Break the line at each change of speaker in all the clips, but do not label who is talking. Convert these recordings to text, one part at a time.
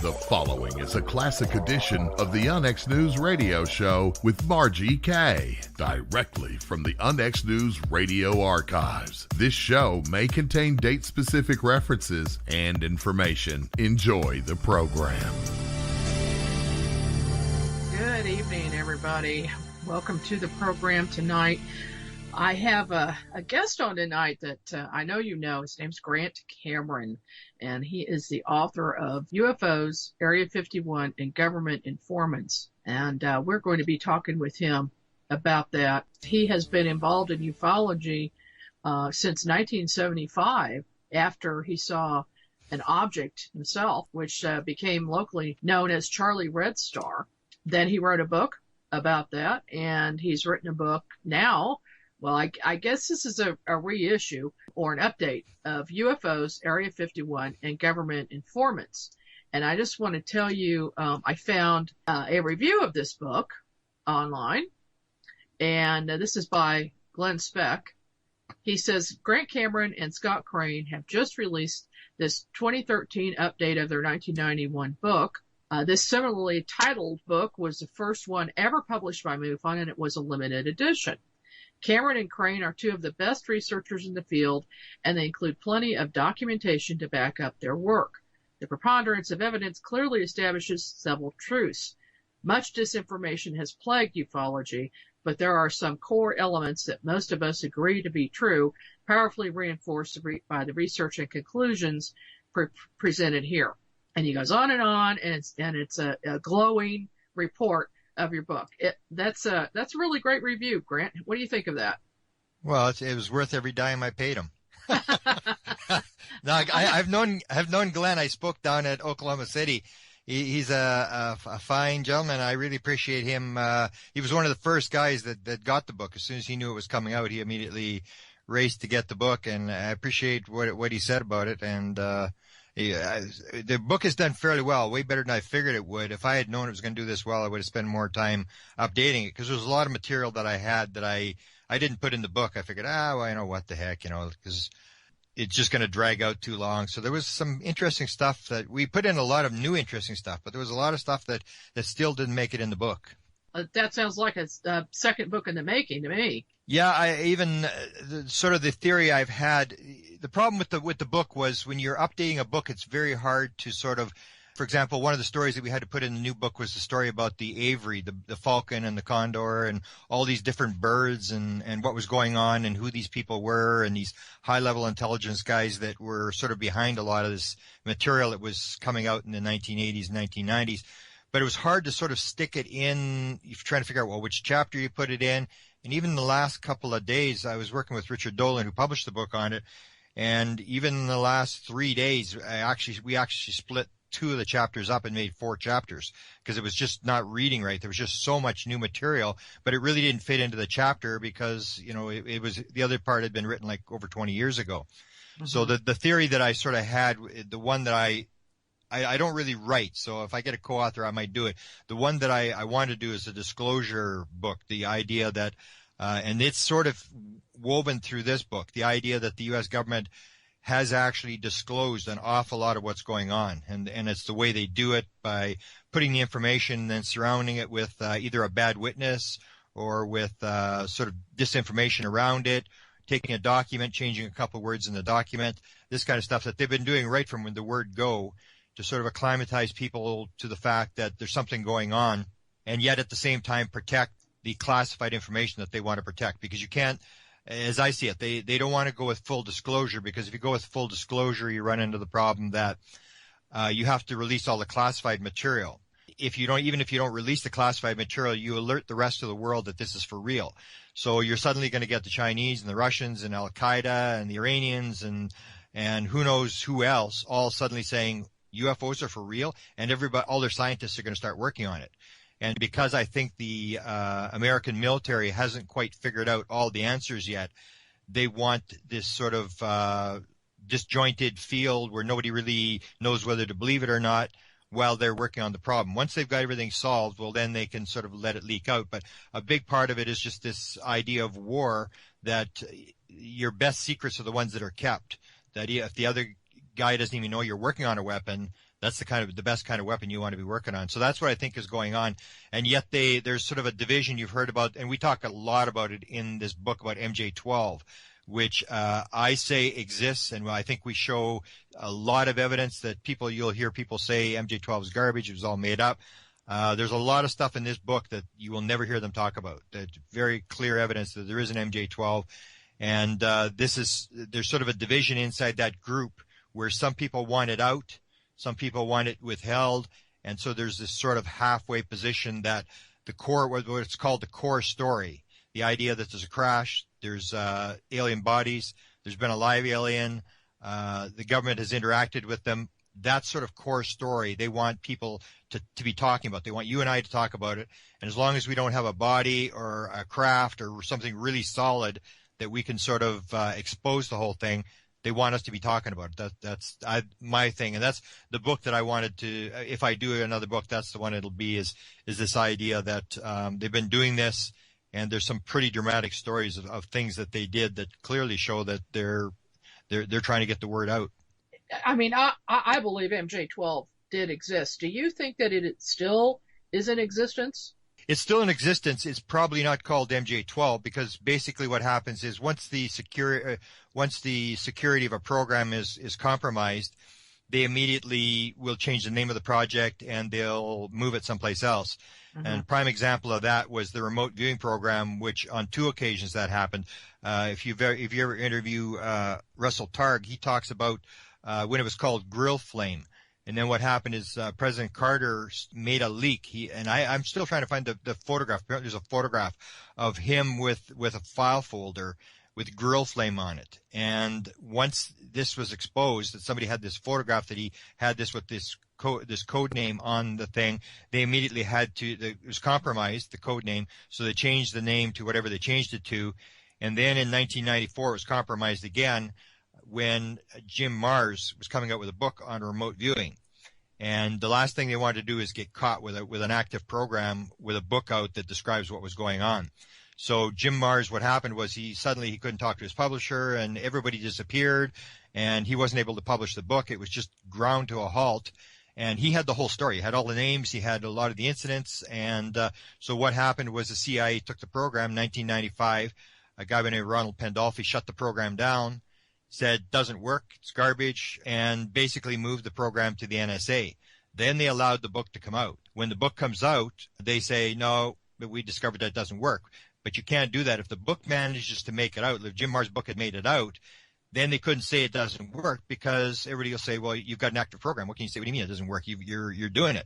The following is a classic edition of the UnX News radio show with Margie Kay, directly from the UnX News radio archives. This show may contain date-specific references and information. Enjoy the program.
Good evening, everybody. Welcome to the program tonight. I have a guest on tonight that I know you know. His name's Grant Cameron, and he is the author of UFOs, Area 51, and Government Informants. And we're going to be talking with him about that. He has been involved in ufology since 1975, after he saw an object himself, which became locally known as Charlie Red Star. Then he wrote a book about that, and he's written a book now. Well, I guess this is a reissue or an update of UFOs, Area 51, and Government Informants. And I just want to tell you, I found a review of this book online, and this is by Glenn Speck. He says, Grant Cameron and Scott Crane have just released this 2013 update of their 1991 book. This similarly titled book was the first one ever published by MUFON, and it was a limited edition. Cameron and Crane are two of the best researchers in the field, and they include plenty of documentation to back up their work. The preponderance of evidence clearly establishes several truths. Much disinformation has plagued ufology, but there are some core elements that most of us agree to be true, powerfully reinforced by the research and conclusions presented here. And he goes on, and it's a glowing report of your book. That's a really great review, Grant. What do you think of that?
Well, it was worth every dime I paid him. Now, I've known Glenn. I spoke down at Oklahoma City. He's a fine gentleman. I really appreciate him. He was one of the first guys that got the book. As soon as he knew it was coming out, he immediately raced to get the book, and I appreciate what he said about it. And the book is done fairly well, way better than I figured it would. If I had known it was going to do this well, I would have spent more time updating it, because there was a lot of material that I had that I didn't put in the book. I figured, well, you know, what the heck, because it's just going to drag out too long. So there was some interesting stuff that we put in, a lot of new interesting stuff, but there was a lot of stuff that still didn't make it in the book.
That sounds like a second book in the making to me.
Yeah, I even sort of the theory I've had. The problem with the book was when you're updating a book, it's very hard to sort of, for example, one of the stories that we had to put in the new book was the story about the Avery, the falcon and the condor and all these different birds and what was going on and who these people were and these high-level intelligence guys that were sort of behind a lot of this material that was coming out in the 1980s and 1990s. But it was hard to sort of stick it in, if you're trying to figure out, well, which chapter you put it in. And even the last couple of days, I was working with Richard Dolan, who published the book on it. And even in the last 3 days, we actually split two of the chapters up and made 4 chapters, because it was just not reading right. There was just so much new material, but it really didn't fit into the chapter because, it was, the other part had been written like over 20 years ago. Mm-hmm. So the theory that I sort of had, the one that I don't really write, so if I get a co-author, I might do it. The one that I want to do is a disclosure book, the idea that, and it's sort of woven through this book, the idea that the U.S. government has actually disclosed an awful lot of what's going on. And it's the way they do it, by putting the information and then surrounding it with either a bad witness or with sort of disinformation around it, taking a document, changing a couple words in the document, this kind of stuff that they've been doing right from the word go, to sort of acclimatize people to the fact that there's something going on, and yet at the same time protect the classified information that they want to protect. Because you can't, as I see it, they don't want to go with full disclosure, because if you go with full disclosure, you run into the problem that you have to release all the classified material. Even if you don't release the classified material, you alert the rest of the world that this is for real. So you're suddenly going to get the Chinese and the Russians and Al Qaeda and the Iranians and who knows who else all suddenly saying UFOs are for real, and all their scientists are going to start working on it. And because I think the American military hasn't quite figured out all the answers yet, they want this sort of disjointed field where nobody really knows whether to believe it or not while they're working on the problem. Once they've got everything solved, well, then they can sort of let it leak out. But a big part of it is just this idea of war, that your best secrets are the ones that are kept, that if the other guy doesn't even know you're working on a weapon, That's the best kind of weapon you want to be working on. So that's what I think is going on. And yet there's sort of a division you've heard about, and we talk a lot about it in this book about MJ-12, which I say exists, and I think we show a lot of evidence that you'll hear people say MJ-12 is garbage, it was all made up. There's a lot of stuff in this book that you will never hear them talk about. That's very clear evidence that there is an MJ-12, and there's sort of a division inside that group where some people want it out, some people want it withheld, and so there's this sort of halfway position that the core, what it's called the core story, the idea that there's a crash, there's alien bodies, there's been a live alien, the government has interacted with them. That sort of core story they want people to be talking about. They want you and I to talk about it. And as long as we don't have a body or a craft or something really solid that we can sort of expose the whole thing, they want us to be talking about it. That's my thing. And that's the book that I wanted to, if I do another book, that's the one it'll be, is this idea that they've been doing this, and there's some pretty dramatic stories of things that they did that clearly show that they're trying to get the word out.
I mean, I believe MJ-12 did exist. Do you think that it still is in existence?
It's still in existence. It's probably not called MJ-12 because basically what happens is once the security of a program is compromised, they immediately will change the name of the project and they'll move it someplace else. Mm-hmm. And prime example of that was the remote viewing program, which on 2 occasions that happened. If you ever interview Russell Targ, he talks about when it was called Grill Flame. And then what happened is President Carter made a leak. I'm still trying to find the photograph. Apparently there's a photograph of him with a file folder with Grill Flame on it. And once this was exposed, that somebody had this photograph that he had this with this code name on the thing, they immediately it was compromised, the code name, so they changed the name to whatever they changed it to. And then in 1994, it was compromised again when Jim Marrs was coming out with a book on remote viewing. And the last thing they wanted to do is get caught with an active program with a book out that describes what was going on. So Jim Marrs, what happened was he couldn't talk to his publisher and everybody disappeared and he wasn't able to publish the book. It was just ground to a halt. And he had the whole story. He had all the names. He had a lot of the incidents. And so what happened was the CIA took the program in 1995. A guy by the name of Ronald Pandolfi shut the program down, said doesn't work, it's garbage, and basically moved the program to the NSA. Then they allowed the book to come out. When the book comes out, they say, no, but we discovered that doesn't work. But you can't do that. If the book manages to make it out, if Jim Marrs' book had made it out, then they couldn't say it doesn't work because everybody will say, well, you've got an active program. What can you say? What do you mean it doesn't work? You're doing it.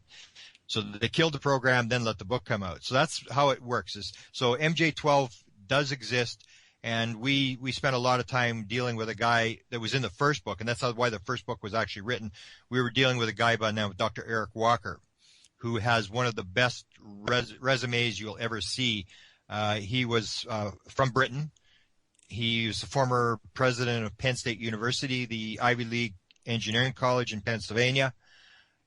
So they killed the program, then let the book come out. So that's how it works. So MJ-12 does exist. And we spent a lot of time dealing with a guy that was in the first book, and that's why the first book was actually written. We were dealing with a guy by the name of Dr. Eric Walker, who has one of the best resumes you'll ever see. He was from Britain. He was the former president of Penn State University, the Ivy League Engineering College in Pennsylvania.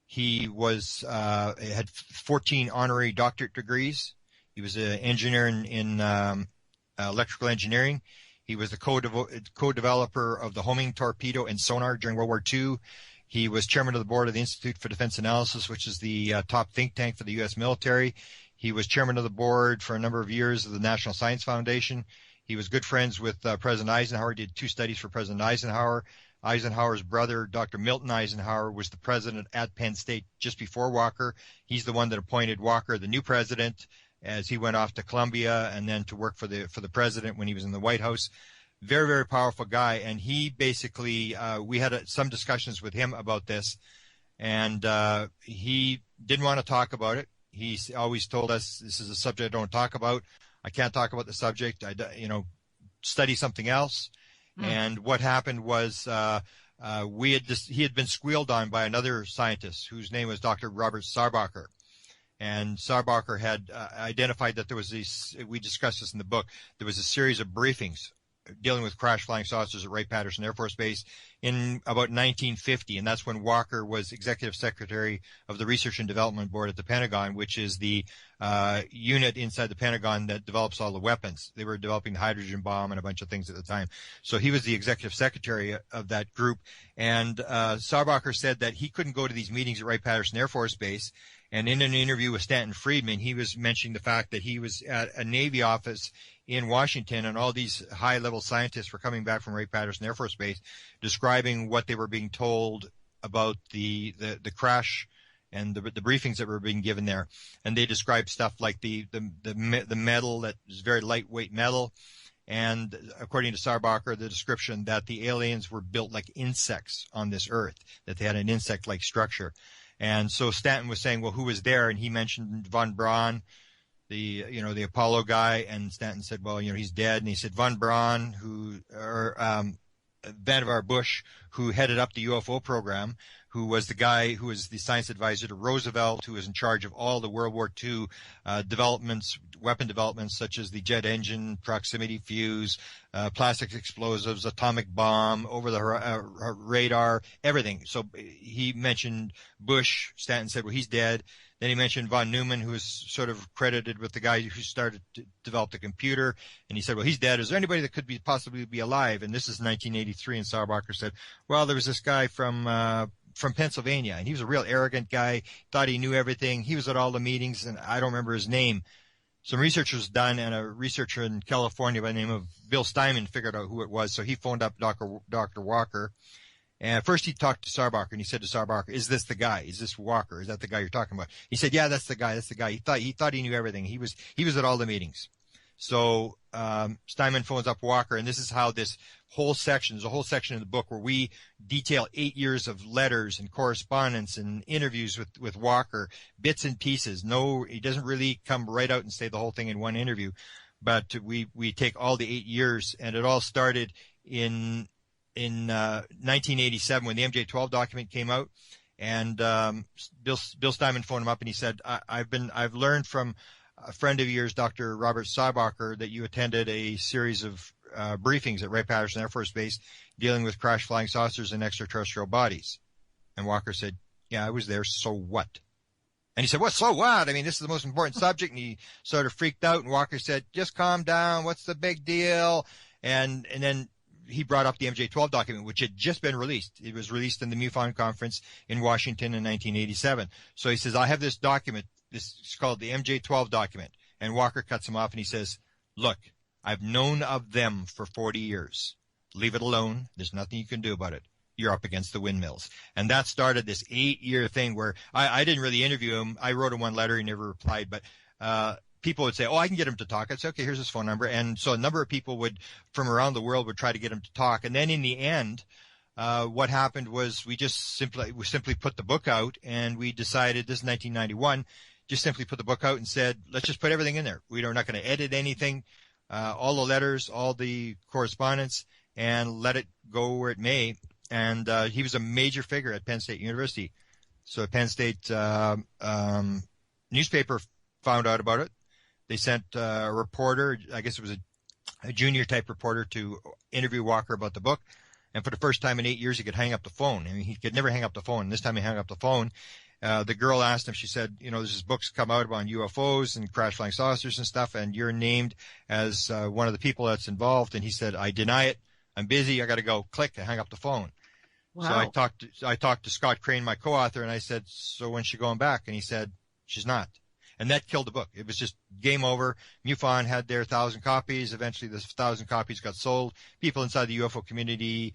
He had 14 honorary doctorate degrees. He was an engineer in electrical engineering. He was the co-developer of the homing torpedo and sonar during World War II. He was chairman of the board of the Institute for Defense Analysis, which is the top think tank for the U.S. military. He was chairman of the board for a number of years of the National Science Foundation. He was good friends with President Eisenhower, did 2 studies for President Eisenhower. Eisenhower's brother, Dr. Milton Eisenhower, was the president at Penn State just before Walker. He's the one that appointed Walker the new president as he went off to Columbia and then to work for the president when he was in the White House. Very, very powerful guy. And he basically, we had some discussions with him about this, and he didn't want to talk about it. He always told us, this is a subject I don't talk about. I can't talk about the subject. Study something else. Mm. And what happened was he had been squealed on by another scientist whose name was Dr. Robert Sarbacher. And Sarbacher had identified that there was we discussed this in the book, there was a series of briefings dealing with crash flying saucers at Wright-Patterson Air Force Base in about 1950, and that's when Walker was executive secretary of the Research and Development Board at the Pentagon, which is the unit inside the Pentagon that develops all the weapons. They were developing the hydrogen bomb and a bunch of things at the time. So he was the executive secretary of that group, and Sarbacher said that he couldn't go to these meetings at Wright-Patterson Air Force Base. And in an interview with Stanton Friedman, he was mentioning the fact that he was at a Navy office in Washington, and all these high-level scientists were coming back from Wright-Patterson Air Force Base, describing what they were being told about the crash and the briefings that were being given there. And they described stuff like the metal that is very lightweight metal, and according to Sarbacher, the description that the aliens were built like insects on this Earth, that they had an insect-like structure. And so Stanton was saying, well, who was there? And he mentioned von Braun, the Apollo guy. And Stanton said, well, he's dead. And he said von Braun, Vannevar Bush, who headed up the UFO program, who was the guy who was the science advisor to Roosevelt, who was in charge of all the World War II developments, weapon developments, such as the jet engine, proximity fuse, plastic explosives, atomic bomb, over the radar, everything. So he mentioned Bush. Stanton said, well, he's dead. Then he mentioned von Neumann, who is sort of credited with the guy who started to develop the computer. And he said, well, he's dead. Is there anybody that could possibly be alive? And this is 1983. And Sarbacher said, well, there was this guy from Pennsylvania, and he was a real arrogant guy, thought he knew everything. He was at all the meetings, and I don't remember his name. Some research was done, and a researcher in California by the name of Bill Steinman figured out who it was. So he phoned up Dr. Walker. And first he talked to Sarbacher, and he said to Sarbacher, is this the guy? Is this Walker? Is that the guy you're talking about? He said, yeah, that's the guy. That's the guy. He thought he knew everything. He was at all the meetings. So Steinman phones up Walker, and this is how this whole section, there's a whole section in the book where we detail 8 years of letters and correspondence and interviews with Walker, bits and pieces. No, he doesn't really come right out and say the whole thing in one interview, but we take all the 8 years, and it all started in 1987 when the MJ-12 document came out. And Bill Steinman phoned him up, and he said, I've learned from a friend of yours, Dr. Robert Sarbacher, that you attended a series of briefings at Wright-Patterson Air Force Base dealing with crash flying saucers and extraterrestrial bodies. And Walker said, yeah, I was there, so what? And he said, what, so what? I mean, this is the most important subject. And he sort of freaked out, and Walker said, just calm down, what's the big deal? And then he brought up the MJ-12 document, which had just been released. It was released in the MUFON conference in Washington in 1987. So he says, I have this document. This is called the MJ-12 document. And Walker cuts him off, and he says, look, I've known of them for 40 years. Leave it alone. There's nothing you can do about it. You're up against the windmills. And that started this 8-year thing where I didn't really interview him. I wrote him one letter. He never replied. But people would say, oh, I can get him to talk. I'd say, okay, here's his phone number. And so a number of people from around the world would try to get him to talk. And then in the end, what happened was we simply put the book out, and we decided, this is 1991, just simply put the book out and said, let's just put everything in there. We're not going to edit anything, all the letters, all the correspondence, and let it go where it may. And he was a major figure at Penn State University. So Penn State newspaper found out about it. They sent a reporter, I guess it was a junior type reporter, to interview Walker about the book. And for the first time in 8 years, he could hang up the phone. I mean, he could never hang up the phone. This time he hung up the phone. The girl asked him, she said, there's this book's come out on UFOs and crash flying saucers and stuff, and you're named as one of the people that's involved. And he said, I deny it. I'm busy. I got to go. Click, and hang up the phone. Wow. So I talked to Scott Crane, my co-author, and I said, so when's she going back? And he said, she's not. And that killed the book. It was just game over. MUFON had their 1,000 copies. Eventually, the 1,000 copies got sold. People inside the UFO community,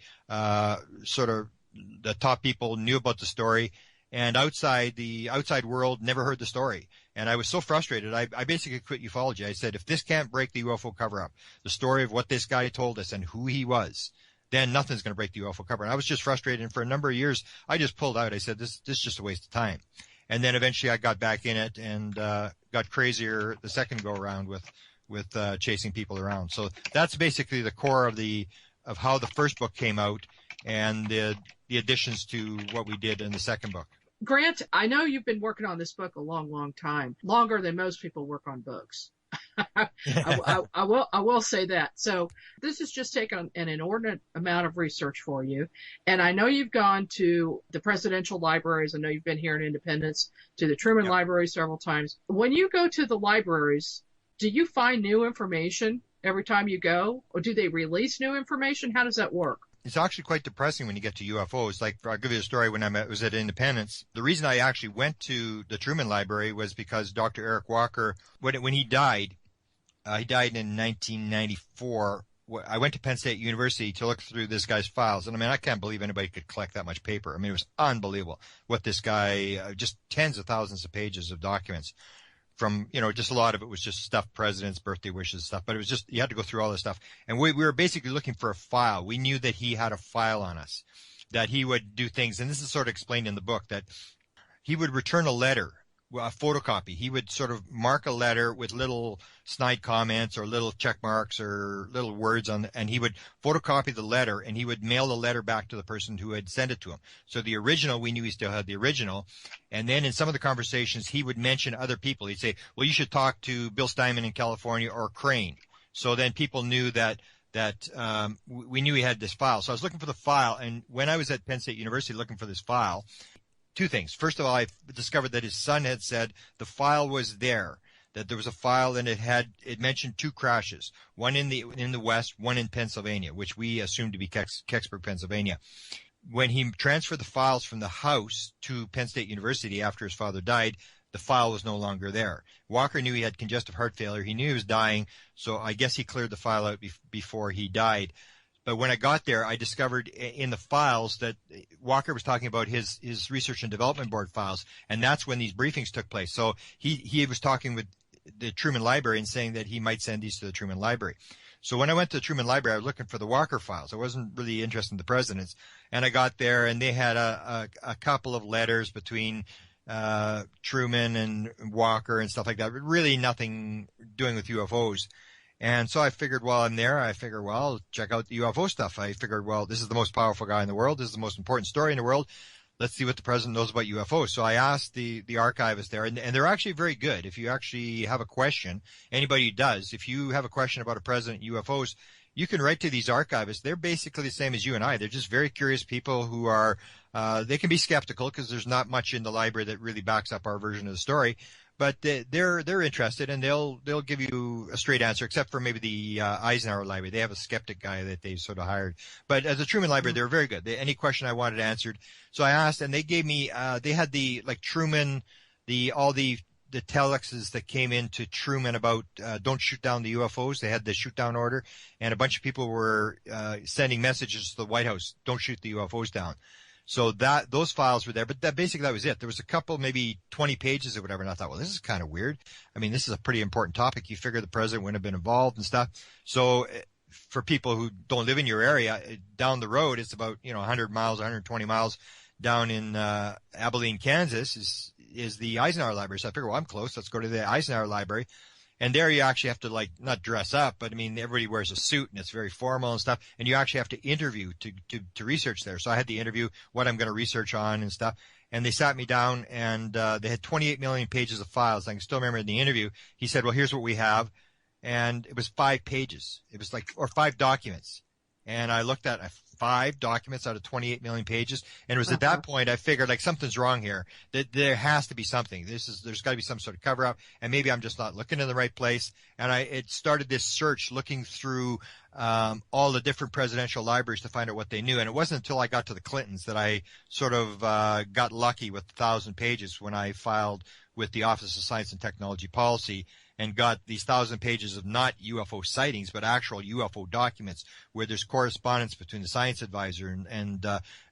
sort of the top people, knew about the story. And the outside world never heard the story. And I was so frustrated. I basically quit ufology. I said, if this can't break the UFO cover-up, the story of what this guy told us and who he was, then nothing's going to break the UFO cover. And I was just frustrated. And for a number of years, I just pulled out. I said, this is just a waste of time. And then eventually I got back in it and got crazier the second go around with chasing people around. So that's basically the core of how the first book came out and the additions to what we did in the second book.
Grant, I know you've been working on this book a long, long time, longer than most people work on books. I will say that. So this has just taken an inordinate amount of research for you. And I know you've gone to the presidential libraries. I know you've been here in Independence, to the Truman
Yep.
Library several times. When you go to the libraries, do you find new information every time you go? Or do they release new information? How does that work?
It's actually quite depressing when you get to UFOs. Like, I'll give you a story. When I was at Independence, the reason I actually went to the Truman Library was because Dr. Eric Walker, when he died in 1994. I went to Penn State University to look through this guy's files. And I mean, I can't believe anybody could collect that much paper. I mean, it was unbelievable what this guy, just tens of thousands of pages of documents from, just a lot of it was just stuff, presidents, birthday wishes, stuff. But it was just, you had to go through all this stuff. And we were basically looking for a file. We knew that he had a file on us, that he would do things. And this is sort of explained in the book, that he would return a letter, a photocopy. He would sort of mark a letter with little snide comments or little check marks or little words and he would photocopy the letter and he would mail the letter back to the person who had sent it to him. So the original, we knew he still had the original. And then in some of the conversations, he would mention other people. He'd say, well, you should talk to Bill Steinman in California or Crane. So then people knew that we knew he had this file. So I was looking for the file. And when I was at Penn State University looking for this file, two things. First of all, I discovered that his son had said the file was there, that there was a file and it mentioned two crashes, one in the West, one in Pennsylvania, which we assumed to be Kecksburg, Pennsylvania. When he transferred the files from the house to Penn State University after his father died, the file was no longer there. Walker knew he had congestive heart failure. He knew he was dying, so I guess he cleared the file out before he died. But when I got there, I discovered in the files that Walker was talking about his research and development board files, and that's when these briefings took place. So he was talking with the Truman Library and saying that he might send these to the Truman Library. So when I went to the Truman Library, I was looking for the Walker files. I wasn't really interested in the presidents. And I got there, and they had a couple of letters between Truman and Walker and stuff like that, but really nothing doing with UFOs. And so I figured while I'm there, I'll check out the UFO stuff. I figured, well, this is the most powerful guy in the world. This is the most important story in the world. Let's see what the president knows about UFOs. So I asked the archivist there, and they're actually very good. If you actually have a question, anybody who does, if you have a question about a president and UFOs, you can write to these archivists. They're basically the same as you and I. They're just very curious people who are, they can be skeptical because there's not much in the library that really backs up our version of the story. But they're interested, and they'll give you a straight answer, except for maybe the Eisenhower Library. They have a skeptic guy that they've sort of hired. But at the Truman Library, they were very good. Any question I wanted answered. So I asked, and they gave me. They had Truman, all the telexes that came into Truman about don't shoot down the UFOs. They had the shoot down order, and a bunch of people were sending messages to the White House, don't shoot the UFOs down. So those files were there, but basically that was it. There was a couple, maybe 20 pages or whatever, and I thought, well, this is kind of weird. I mean, this is a pretty important topic. You figure the president wouldn't have been involved and stuff. So for people who don't live in your area, down the road, it's about 100 miles, 120 miles down in Abilene, Kansas, is the Eisenhower Library. So I figured, well, I'm close. Let's go to the Eisenhower Library. And there you actually have to not dress up, but I mean, everybody wears a suit and it's very formal and stuff. And you actually have to interview to research there. So I had the interview, what I'm going to research on and stuff. And they sat me down and they had 28 million pages of files. I can still remember in the interview, he said, well, here's what we have. And it was 5 pages. It was or 5 documents. And I looked at 5 documents out of 28 million pages. And it was at that point I figured something's wrong here. That there has to be something. There's got to be some sort of cover up, and maybe I'm just not looking in the right place. And it started this search looking through all the different presidential libraries to find out what they knew. And it wasn't until I got to the Clintons that I sort of got lucky with 1,000 pages when I filed with the Office of Science and Technology Policy and got these 1,000 pages of not UFO sightings, but actual UFO documents where there's correspondence between the science advisor and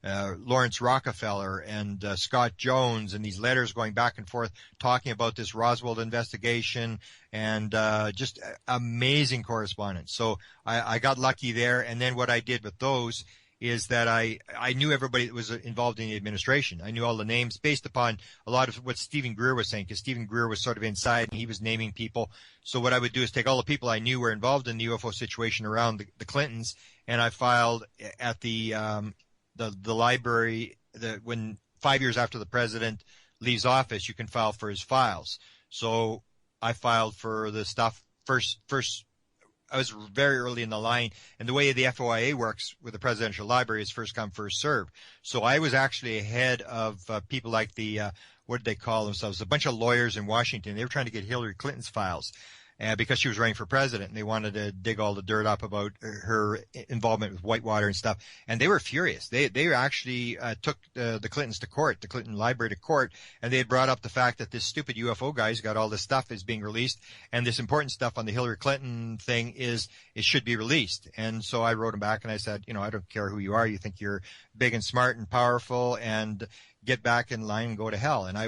Lawrence Rockefeller and Scott Jones, and these letters going back and forth talking about this Roswell investigation and just amazing correspondence. So I got lucky there. And then what I did with those is that I knew everybody that was involved in the administration. I knew all the names based upon a lot of what Stephen Greer was saying, because Stephen Greer was sort of inside and he was naming people. So what I would do is take all the people I knew were involved in the UFO situation around the Clintons, and I filed at the library when 5 years after the president leaves office, you can file for his files. So I filed for the stuff I was very early in the line, and the way the FOIA works with the Presidential Library is first come, first serve. So I was actually ahead of people like what did they call themselves? A bunch of lawyers in Washington. They were trying to get Hillary Clinton's files because she was running for president, and they wanted to dig all the dirt up about her involvement with Whitewater and stuff. And they were furious. They actually took the Clintons to court, the Clinton Library to court, and they had brought up the fact that this stupid UFO guy's got all this stuff is being released, and this important stuff on the Hillary Clinton thing it should be released. And so I wrote him back and I said, I don't care who you are. You think you're big and smart and powerful, and get back in line and go to hell. And I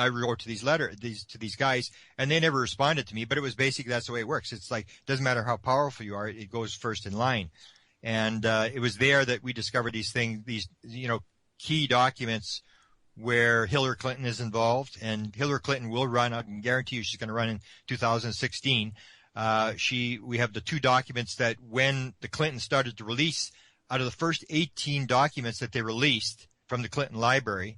wrote to these guys, and they never responded to me, but it was basically, that's the way it works. It's like, it doesn't matter how powerful you are, it goes first in line. And it was there that we discovered these key documents where Hillary Clinton is involved, and Hillary Clinton will run. I can guarantee you she's going to run in 2016. We have the two documents that when the Clintons started to release, out of the first 18 documents that they released from the Clinton Library,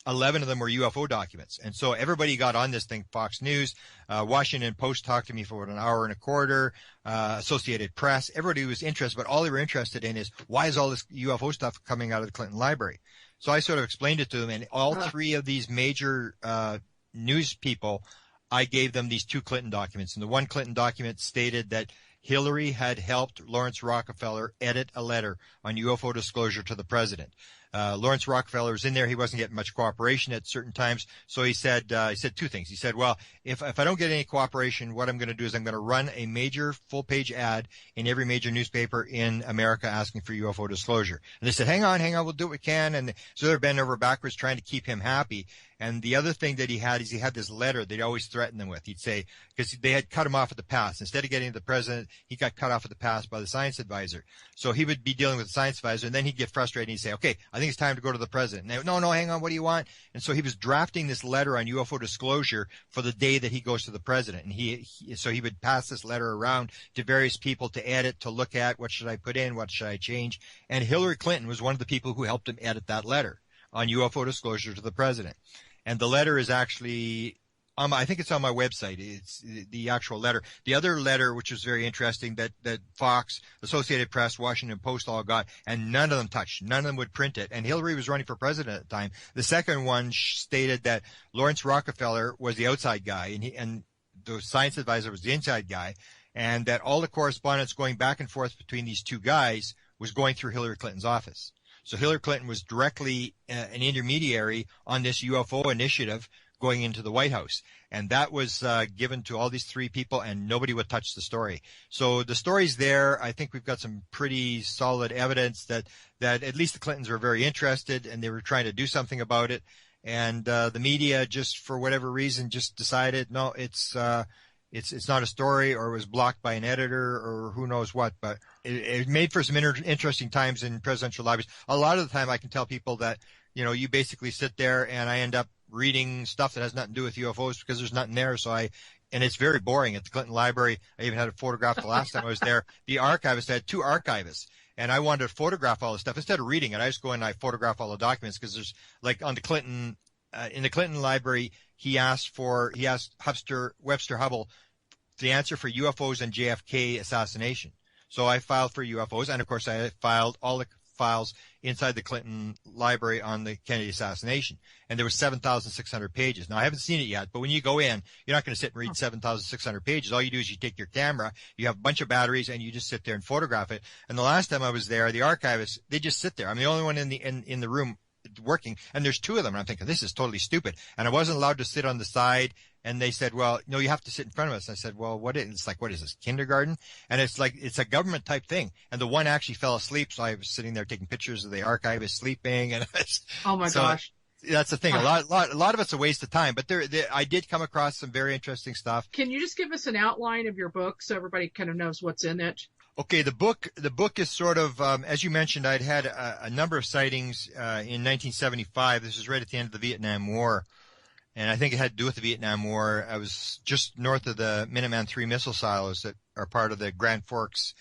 11 of them were UFO documents. And so everybody got on this thing. Fox News, Washington Post talked to me for an hour and a quarter, Associated Press. Everybody was interested, but all they were interested in is, why is all this UFO stuff coming out of the Clinton Library? So I sort of explained it to them, and all three of these major news people, I gave them these two Clinton documents. And the one Clinton document stated that Hillary had helped Lawrence Rockefeller edit a letter on UFO disclosure to the president. Lawrence Rockefeller was in there. He wasn't getting much cooperation at certain times. So he said two things. He said, well, if I don't get any cooperation, what I'm going to do is I'm going to run a major full-page ad in every major newspaper in America asking for UFO disclosure. And they said, hang on, we'll do what we can. And so they're bending over backwards trying to keep him happy. And the other thing that he had is he had this letter they'd always threaten them with. He'd say, because they had cut him off at the pass. Instead of getting to the president, he got cut off at the pass by the science advisor. So he would be dealing with the science advisor, and then he'd get frustrated and he'd say, okay, I think it's time to go to the president. And no, hang on, what do you want? And so he was drafting this letter on UFO disclosure for the day that he goes to the president. And so he would pass this letter around to various people to edit, to look at, what should I put in, what should I change? And Hillary Clinton was one of the people who helped him edit that letter on UFO disclosure to the president. And the letter is actually, I think it's on my website. It's the actual letter. The other letter, which was very interesting, that Fox, Associated Press, Washington Post all got, and none of them touched. None of them would print it. And Hillary was running for president at the time. The second one stated that Lawrence Rockefeller was the outside guy, and the science advisor was the inside guy, and that all the correspondence going back and forth between these two guys was going through Hillary Clinton's office. So Hillary Clinton was directly an intermediary on this UFO initiative going into the White House. And that was given to all these three people, and nobody would touch the story. So the story's there. I think we've got some pretty solid evidence that at least the Clintons were very interested, and they were trying to do something about it. And the media, just for whatever reason, just decided, no, it's not a story, or it was blocked by an editor, or who knows what. But it made for some interesting times in presidential libraries. A lot of the time I can tell people that, you basically sit there and I end up reading stuff that has nothing to do with UFOs because there's nothing there. And it's very boring at the Clinton Library. I even had a photograph the last time I was there. The archivist had two archivists, and I wanted to photograph all the stuff. Instead of reading it, I just go in and I photograph all the documents, because there's, like, on the Clinton, in the Clinton Library, he asked Webster Hubble the answer for UFOs and JFK assassination. So I filed for UFOs, and of course I filed all the files inside the Clinton Library on the Kennedy assassination. And there was 7,600 pages. Now, I haven't seen it yet, but when you go in, you're not going to sit and read 7,600 pages. All you do is you take your camera, you have a bunch of batteries, and you just sit there and photograph it. And the last time I was there, the archivists, they just sit there. I'm the only one in the room working, and there's two of them, and I'm thinking, this is totally stupid. And I wasn't allowed to sit on the side. And they said, well, no, you have to sit in front of us. I said, well, what is this, kindergarten? And it's like, it's a government type thing. And the one actually fell asleep. So I was sitting there taking pictures of the archivist sleeping. And
oh my gosh.
That's the thing. A lot of it's a waste of time, but I did come across some very interesting stuff.
Can you just give us an outline of your book so everybody kind of knows what's in it?
Okay. The book is sort of, as you mentioned, I'd had a number of sightings, in 1975. This was right at the end of the Vietnam War. And I think it had to do with the Vietnam War. I was just north of the Minuteman III missile silos that are part of the Grand Forks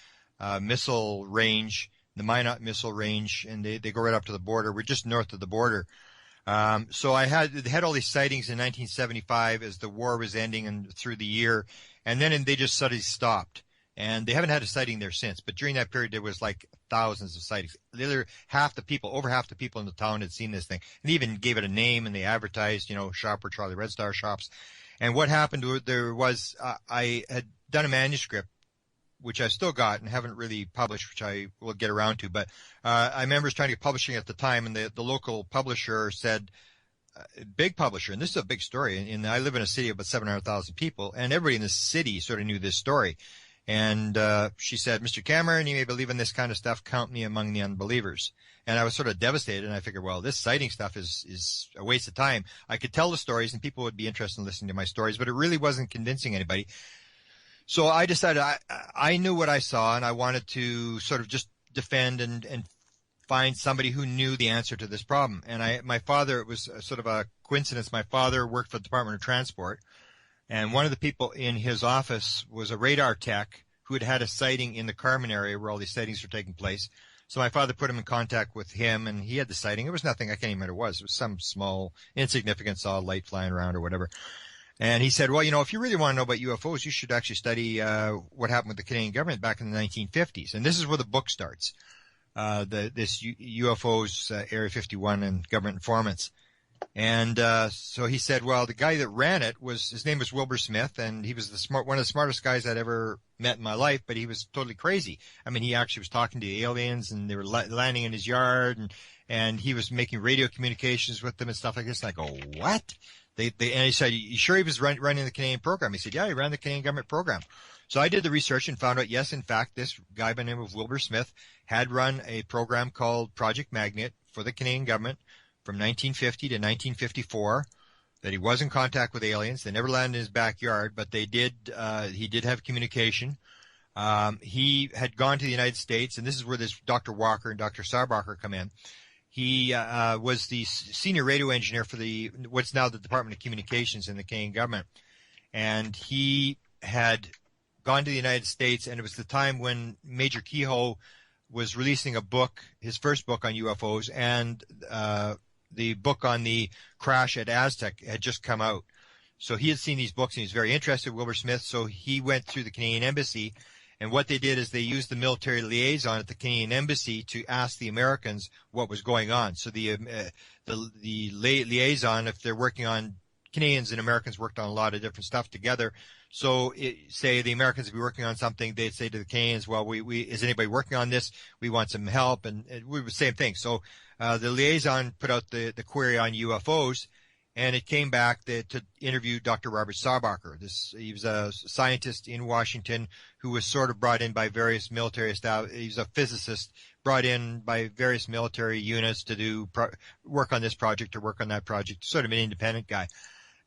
missile range, the Minot missile range, and they go right up to the border. We're just north of the border. So I had all these sightings in 1975 as the war was ending and through the year, and then they just suddenly stopped. And they haven't had a sighting there since. But during that period, there was like thousands of sightings. Over half the people in the town had seen this thing. And they even gave it a name, and they advertised, shop where Charlie Red Star shops. And what happened, there was, I had done a manuscript, which I still got and haven't really published, which I will get around to. But I remember trying to get publishing at the time, and the local publisher said, big publisher, and this is a big story. And I live in a city of about 700,000 people, and everybody in the city sort of knew this story. And she said, Mr. Cameron, you may believe in this kind of stuff. Count me among the unbelievers. And I was sort of devastated, and I figured, well, this sighting stuff is a waste of time. I could tell the stories, and people would be interested in listening to my stories, but it really wasn't convincing anybody. So I decided I knew what I saw, and I wanted to sort of just defend and find somebody who knew the answer to this problem. And my father, it was sort of a coincidence. My father worked for the Department of Transport. And one of the people in his office was a radar tech who had had a sighting in the Carmen area where all these sightings were taking place. So my father put him in contact with him, and he had the sighting. It was nothing. I can't even remember what it was. It was some small, insignificant, saw a light flying around or whatever. And he said, well, if you really want to know about UFOs, you should actually study what happened with the Canadian government back in the 1950s. And this is where the book starts, this UFOs, Area 51 and government informants. And so he said, well, the guy that ran it his name was Wilbur Smith, and he was one of the smartest guys I'd ever met in my life, but he was totally crazy. I mean, he actually was talking to the aliens, and they were landing in his yard, and he was making radio communications with them and stuff like this. And I go, what? And he said, you sure he was running the Canadian program? He said, yeah, he ran the Canadian government program. So I did the research and found out, yes, in fact, this guy by the name of Wilbur Smith had run a program called Project Magnet for the Canadian government from 1950 to 1954, that he was in contact with aliens. They never landed in his backyard, but he did have communication. He had gone to the United States, and this is where this Dr. Walker and Dr. Sarbacher come in. He was the senior radio engineer for what's now the Department of Communications in the Canadian government. And he had gone to the United States, and it was the time when Major Kehoe was releasing a book, his first book on UFOs, and the book on the crash at Aztec had just come out. So he had seen these books, and he was very interested, Wilbur Smith. So he went through the Canadian Embassy, and what they did is they used the military liaison at the Canadian Embassy to ask the Americans what was going on. So the liaison, if they're working on, Canadians and Americans worked on a lot of different stuff together. So say the Americans would be working on something, they'd say to the Canadians, well, is anybody working on this? We want some help. And we were the same thing. So the liaison put out the query on UFOs, and it came back to interview Dr. Robert Sarbacher. He was a scientist in Washington who was sort of brought in by various military staff. He's a physicist brought in by various military units to do work on this project or work on that project, sort of an independent guy.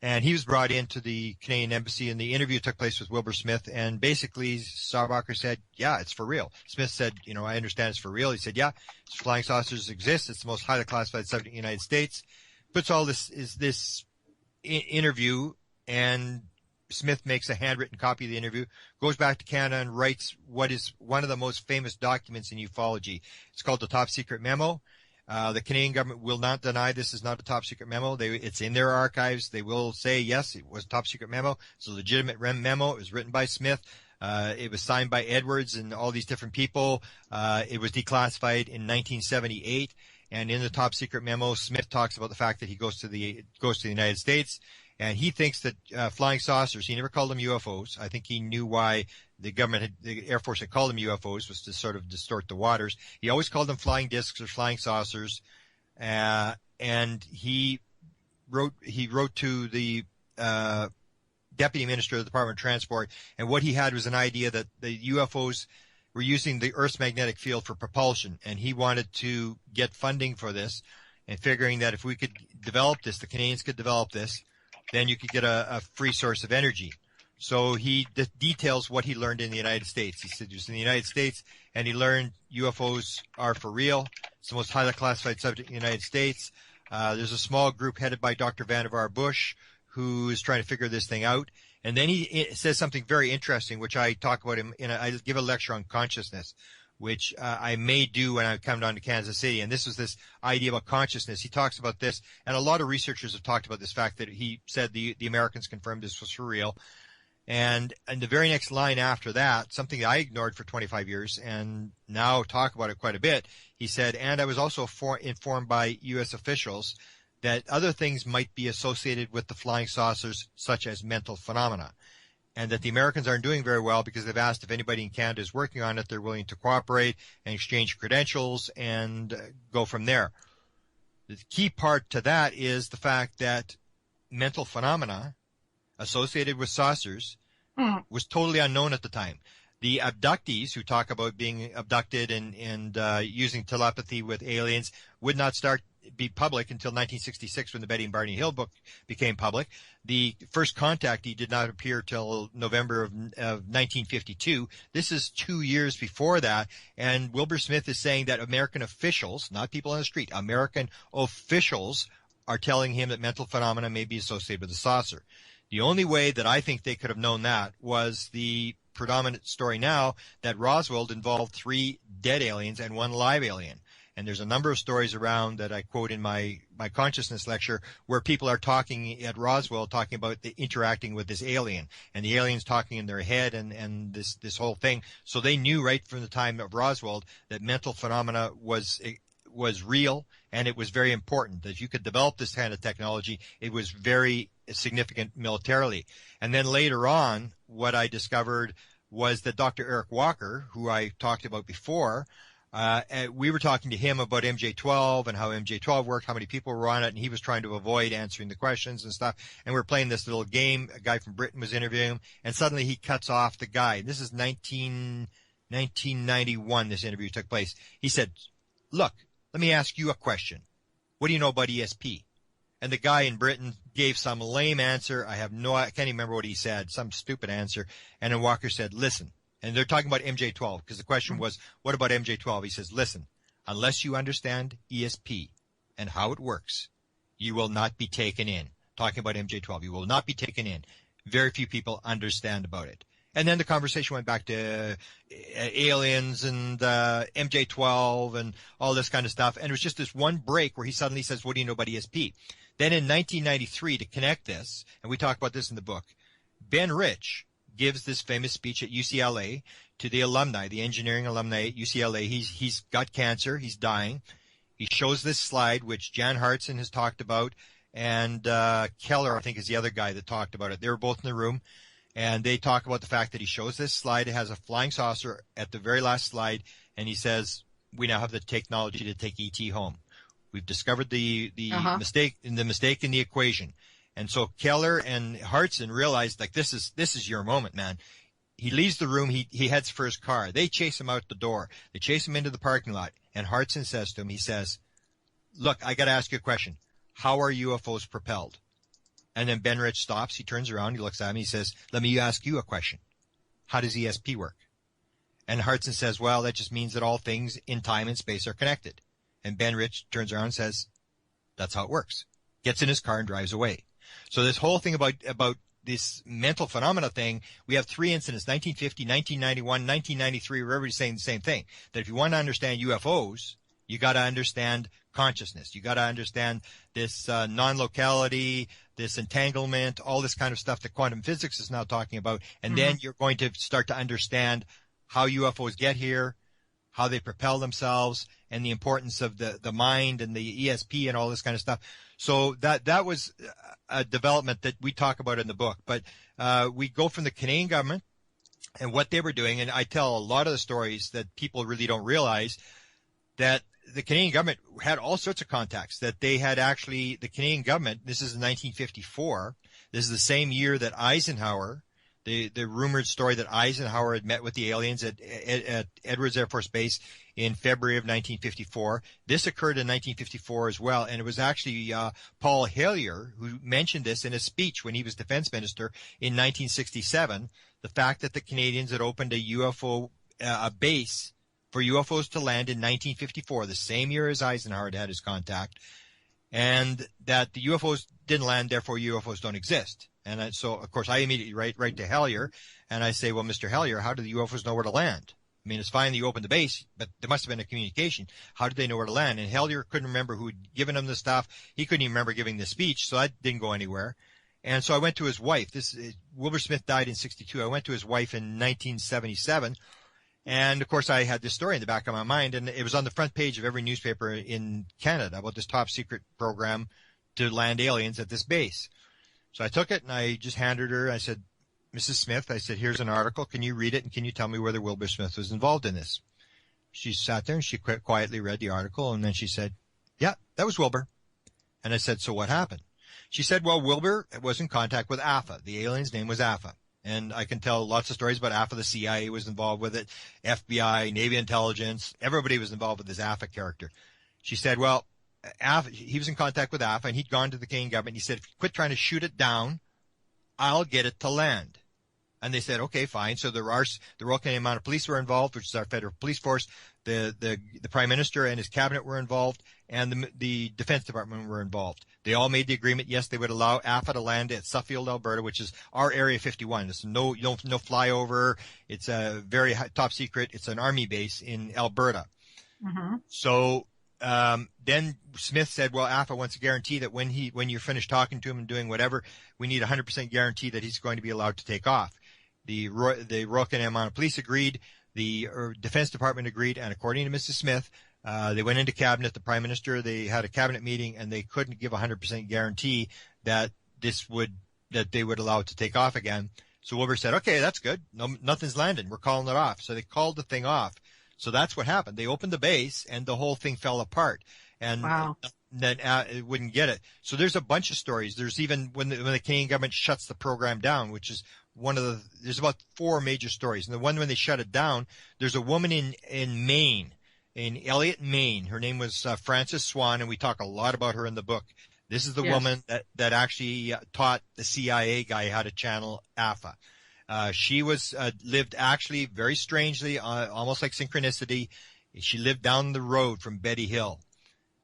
And he was brought into the Canadian Embassy, and the interview took place with Wilbur Smith. And basically, Sarbacher said, yeah, it's for real. Smith said, I understand it's for real. He said, yeah, flying saucers exist. It's the most highly classified subject in the United States. Puts all this interview, and Smith makes a handwritten copy of the interview, goes back to Canada and writes what is one of the most famous documents in ufology. It's called the Top Secret Memo. The Canadian government will not deny this is not a top secret memo. It's in their archives. They will say, yes, it was a top secret memo. It's a legitimate memo. It was written by Smith. It was signed by Edwards and all these different people. It was declassified in 1978. And in the top secret memo, Smith talks about the fact that he goes to the United States, and he thinks that flying saucers, he never called them UFOs. I think he knew why the Air Force had called them UFOs, was to sort of distort the waters. He always called them flying discs or flying saucers. And he wrote to the deputy minister of the Department of Transport, and what he had was an idea that the UFOs were using the Earth's magnetic field for propulsion, and he wanted to get funding for this, and figuring that if we could develop this, the Canadians could develop this, then you could get a free source of energy. So he details what he learned in the United States. He said he was in the United States, and he learned UFOs are for real. It's the most highly classified subject in the United States. There's a small group headed by Dr. Vannevar Bush who is trying to figure this thing out. And then he says something very interesting, which I talk about I give a lecture on consciousness, which I may do when I come down to Kansas City. And this was this idea about consciousness. He talks about this, and a lot of researchers have talked about this fact that he said the Americans confirmed this was for real. And the very next line after that, something I ignored for 25 years and now talk about it quite a bit, he said, and I was also informed by U.S. officials that other things might be associated with the flying saucers, such as mental phenomena, and that the Americans aren't doing very well because they've asked if anybody in Canada is working on it, they're willing to cooperate and exchange credentials and go from there. The key part to that is the fact that mental phenomena associated with saucers was totally unknown at the time. The abductees who talk about being abducted and using telepathy with aliens would not be public until 1966 when the Betty and Barney Hill book became public. The first contactee did not appear till November of 1952. This is 2 years before that, and Wilbur Smith is saying that American officials, not people on the street, American officials are telling him that mental phenomena may be associated with the saucer. The only way that I think they could have known that was the predominant story now that Roswell involved 3 dead aliens and 1 live alien. And there's a number of stories around that I quote in my consciousness lecture where people are talking at Roswell, talking about the interacting with this alien, and the aliens talking in their head and this whole thing. So they knew right from the time of Roswell that mental phenomena was real, and it was very important that if you could develop this kind of technology, it was very significant militarily. And then later on, what I discovered was that Dr. Eric Walker, who I talked about before, we were talking to him about MJ-12 and how MJ-12 worked, how many people were on it, and he was trying to avoid answering the questions and stuff. And we were playing this little game. A guy from Britain was interviewing him, and suddenly he cuts off the guy. This is 1991, this interview took place. He said, "Look, let me ask you a question. What do you know about ESP?" And the guy in Britain gave some lame answer. I can't even remember what he said, some stupid answer. And then Walker said, "Listen," and they're talking about MJ-12 because the question was, what about MJ-12? He says, "Listen, unless you understand ESP and how it works, you will not be taken in." Talking about MJ-12, you will not be taken in. Very few people understand about it. And then the conversation went back to aliens and MJ-12 and all this kind of stuff. And it was just this one break where he suddenly says, "What do you know about ESP?" Then in 1993, to connect this, and we talk about this in the book, Ben Rich gives this famous speech at UCLA to the alumni, the engineering alumni at UCLA. He's got cancer. He's dying. He shows this slide, which Jan Hartson has talked about, and Keller, I think, is the other guy that talked about it. They were both in the room. And they talk about the fact that he shows this slide. It has a flying saucer at the very last slide. And he says, "We now have the technology to take ET home. We've discovered the mistake in the equation." And so Keller and Hartson realized, like, this is your moment, man. He leaves the room. He heads for his car. They chase him out the door. They chase him into the parking lot. And Hartson says to him, he says, "Look, I got to ask you a question. How are UFOs propelled?" And then Ben Rich stops. He turns around. He looks at him. He says, "Let me ask you a question. How does ESP work?" And Hartson says, "Well, that just means that all things in time and space are connected." And Ben Rich turns around and says, "That's how it works." Gets in his car and drives away. So this whole thing about this mental phenomena thing, we have 3 incidents, 1950, 1991, 1993, where everybody's saying the same thing, that if you want to understand UFOs, you got to understand consciousness. You got to understand this non-locality, this entanglement, all this kind of stuff that quantum physics is now talking about. And then you're going to start to understand how UFOs get here, how they propel themselves, and the importance of the mind and the ESP and all this kind of stuff. So that was a development that we talk about in the book. But we go from the Canadian government and what they were doing, and I tell a lot of the stories that people really don't realize, that the Canadian government had all sorts of contacts, that they had actually, the Canadian government, this is in 1954, this is the same year that Eisenhower, the rumored story that Eisenhower had met with the aliens at Edwards Air Force Base in February of 1954. This occurred in 1954 as well, and it was actually Paul Hellyer who mentioned this in a speech when he was defense minister in 1967, the fact that the Canadians had opened a UFO a base for UFOs to land in 1954, the same year as Eisenhower had his contact, and that the UFOs didn't land, therefore UFOs don't exist. And so, of course, I immediately write to Hellyer, and I say, "Well, Mr. Hellyer, how do the UFOs know where to land? I mean, it's fine that you opened the base, but there must have been a communication. How did they know where to land? And Hellier couldn't remember who had given him the stuff. He couldn't even remember giving the speech, so that didn't go anywhere. And so I went to his wife. Wilbur Smith died in 1962. I went to his wife in 1977. And, of course, I had this story in the back of my mind, and it was on the front page of every newspaper in Canada about this top secret program to land aliens at this base. So I took it, and I just handed her. I said, Mrs. Smith, I said, here's an article. Can you read it, and can you tell me whether Wilbur Smith was involved in this? She sat there, and she quietly read the article, and then she said, yeah, that was Wilbur. And I said, so what happened? She said, well, Wilbur was in contact with AFA. The alien's name was AFA. And I can tell lots of stories about AFA. The CIA was involved with it, FBI, Navy intelligence. Everybody was involved with this AFA character. She said, well, AFA, he was in contact with AFA, and he'd gone to the Canadian government. He said, if you quit trying to shoot it down, I'll get it to land. And they said, okay, fine. So the Royal Canadian Mounted Police were involved, which is our federal police force. The Prime Minister and his cabinet were involved, and the Defense Department were involved. They all made the agreement. Yes, they would allow AFA to land at Suffield, Alberta, which is our Area 51. It's no flyover. It's a very top secret. It's an army base in Alberta. Mm-hmm. So then Smith said, well, AFA wants a guarantee that when you're finished talking to him and doing whatever, we need 100% guarantee that he's going to be allowed to take off. The Royal Canadian Mounted Police agreed. The Defense Department agreed. And according to Mrs. Smith, they went into cabinet, the Prime Minister, they had a cabinet meeting, and they couldn't give 100% guarantee that they would allow it to take off again. So Wilbur said, okay, that's good. No, nothing's landed. We're calling it off. So they called the thing off. So that's what happened. They opened the base, and the whole thing fell apart. And wow. Then it wouldn't get it. So there's a bunch of stories. There's even when the Canadian government shuts the program down, which is there's about 4 major stories. And the one when they shut it down, there's a woman in Maine, in Elliott, Maine. Her name was Frances Swan, and we talk a lot about her in the book. This is the woman that actually taught the CIA guy how to channel AFA. She lived actually very strangely, almost like synchronicity. She lived down the road from Betty Hill.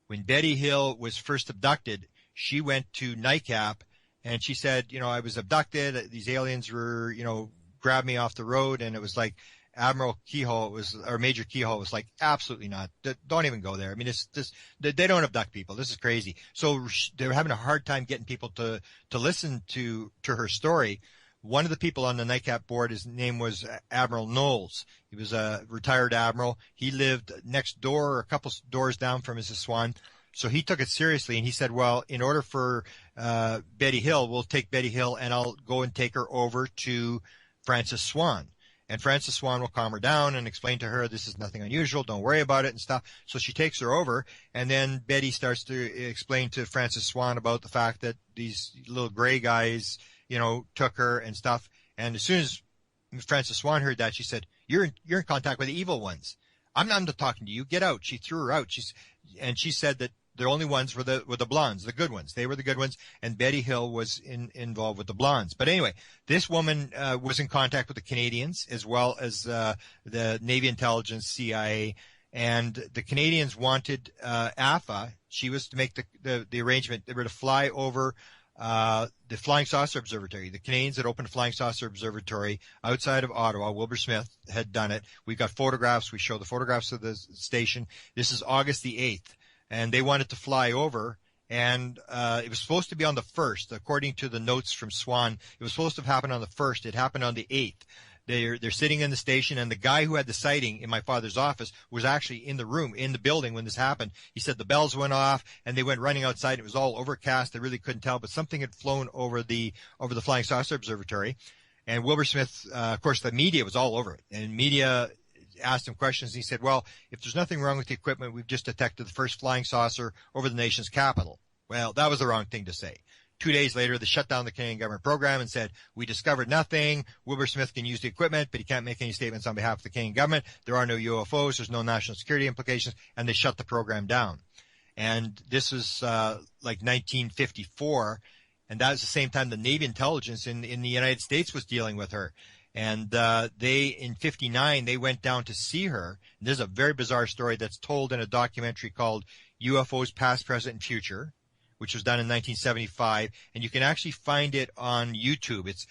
When Betty Hill was first abducted, she went to NICAP, and she said, I was abducted. These aliens were, grabbed me off the road, and it was like Major Keyhole was like, absolutely not. Don't even go there. I mean, they don't abduct people. This is crazy. So they were having a hard time getting people to listen to her story. One of the people on the NICAP board, his name was Admiral Knowles. He was a retired admiral. He lived next door, or a couple doors down from Mrs. Swan. So he took it seriously, and he said, well, in order for Betty Hill, we'll take Betty Hill, and I'll go and take her over to Frances Swan. And Frances Swan will calm her down and explain to her this is nothing unusual, don't worry about it and stuff. So she takes her over, and then Betty starts to explain to Frances Swan about the fact that these little gray guys, took her and stuff. And as soon as Frances Swan heard that, she said, you're in contact with the evil ones. I'm not talking to you. Get out. She threw her out. She said that the only ones were the blondes, the good ones. They were the good ones, and Betty Hill was involved with the blondes. But anyway, this woman was in contact with the Canadians as well as the Navy intelligence, CIA, and the Canadians wanted AFA. She was to make the arrangement. They were to fly over the Flying Saucer Observatory. The Canadians had opened a Flying Saucer Observatory outside of Ottawa. Wilbur Smith had done it. We've got photographs. We show the photographs of the station. This is August the 8th. And they wanted to fly over, and it was supposed to be on the 1st. According to the notes from Swan, it was supposed to have happened on the 1st. It happened on the 8th. They're sitting in the station, and the guy who had the sighting in my father's office was actually in the room, in the building when this happened. He said the bells went off, and they went running outside. It was all overcast. They really couldn't tell, but something had flown over the Flying Saucer Observatory. And Wilbur Smith, of course, the media was all over it, and media asked him questions. And he said, well, if there's nothing wrong with the equipment, we've just detected the first flying saucer over the nation's capital. Well, that was the wrong thing to say. 2 days later, they shut down the Canadian government program and said, we discovered nothing. Wilbur Smith can use the equipment, but he can't make any statements on behalf of the Canadian government. There are no UFOs. There's no national security implications. And they shut the program down. And this was like 1954. And that was the same time the Navy intelligence in the United States was dealing with her. And in 59, they went down to see her. And there's a very bizarre story that's told in a documentary called UFOs Past, Present, and Future, which was done in 1975, and you can actually find it on YouTube. It's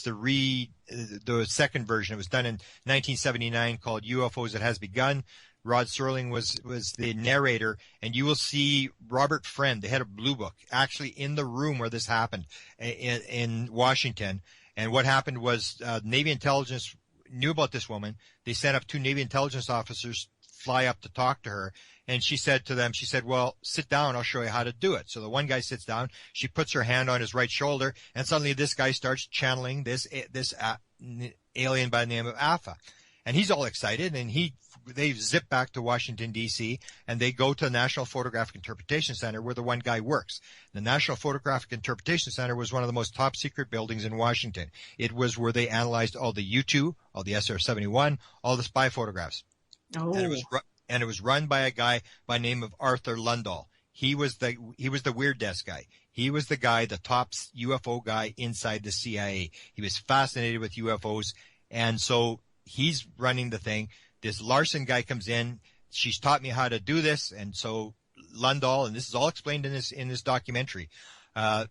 the second version. It was done in 1979 called UFOs It Has Begun. Rod Serling was the narrator, and you will see Robert Friend, the head of Blue Book, actually in the room where this happened in Washington. And what happened was Navy intelligence knew about this woman. They sent up 2 Navy intelligence officers fly up to talk to her. And she said to them, well, sit down, I'll show you how to do it. So the one guy sits down, she puts her hand on his right shoulder, and suddenly this guy starts channeling this alien by the name of Alpha. And he's all excited, and they zip back to Washington, D.C., and they go to the National Photographic Interpretation Center where the one guy works. The National Photographic Interpretation Center was one of the most top secret buildings in Washington. It was where they analyzed all the U-2, all the SR-71, all the spy photographs.
Oh.
And it was run by a guy by the name of Arthur Lundahl. He was the weird desk guy. He was the guy, the top UFO guy inside the CIA. He was fascinated with UFOs, and so he's running the thing. This Larson guy comes in. She's taught me how to do this, and so Lundahl, and this is all explained in this documentary,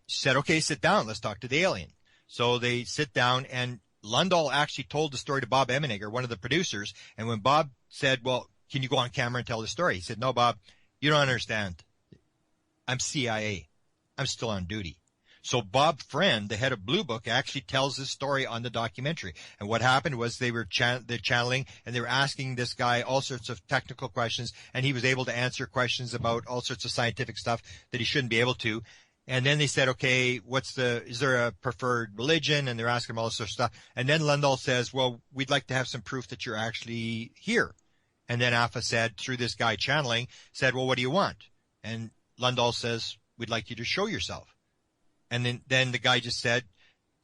said, "Okay, sit down. Let's talk to the alien." So they sit down, and Lundahl actually told the story to Bob Emenegger, one of the producers. And when Bob said, "Well, can you go on camera and tell the story?" He said, "No, Bob, you don't understand. I'm CIA. I'm still on duty." So Bob Friend, the head of Blue Book, actually tells this story on the documentary. And what happened was they're channeling, and they were asking this guy all sorts of technical questions, and he was able to answer questions about all sorts of scientific stuff that he shouldn't be able to. And then they said, "Okay, is there a preferred religion?" And they're asking him all sorts of stuff. And then Lundahl says, "Well, we'd like to have some proof that you're actually here." And then Alpha said, through this guy channeling, said, "Well, what do you want?" And Lundahl says, "We'd like you to show yourself." And then the guy just said,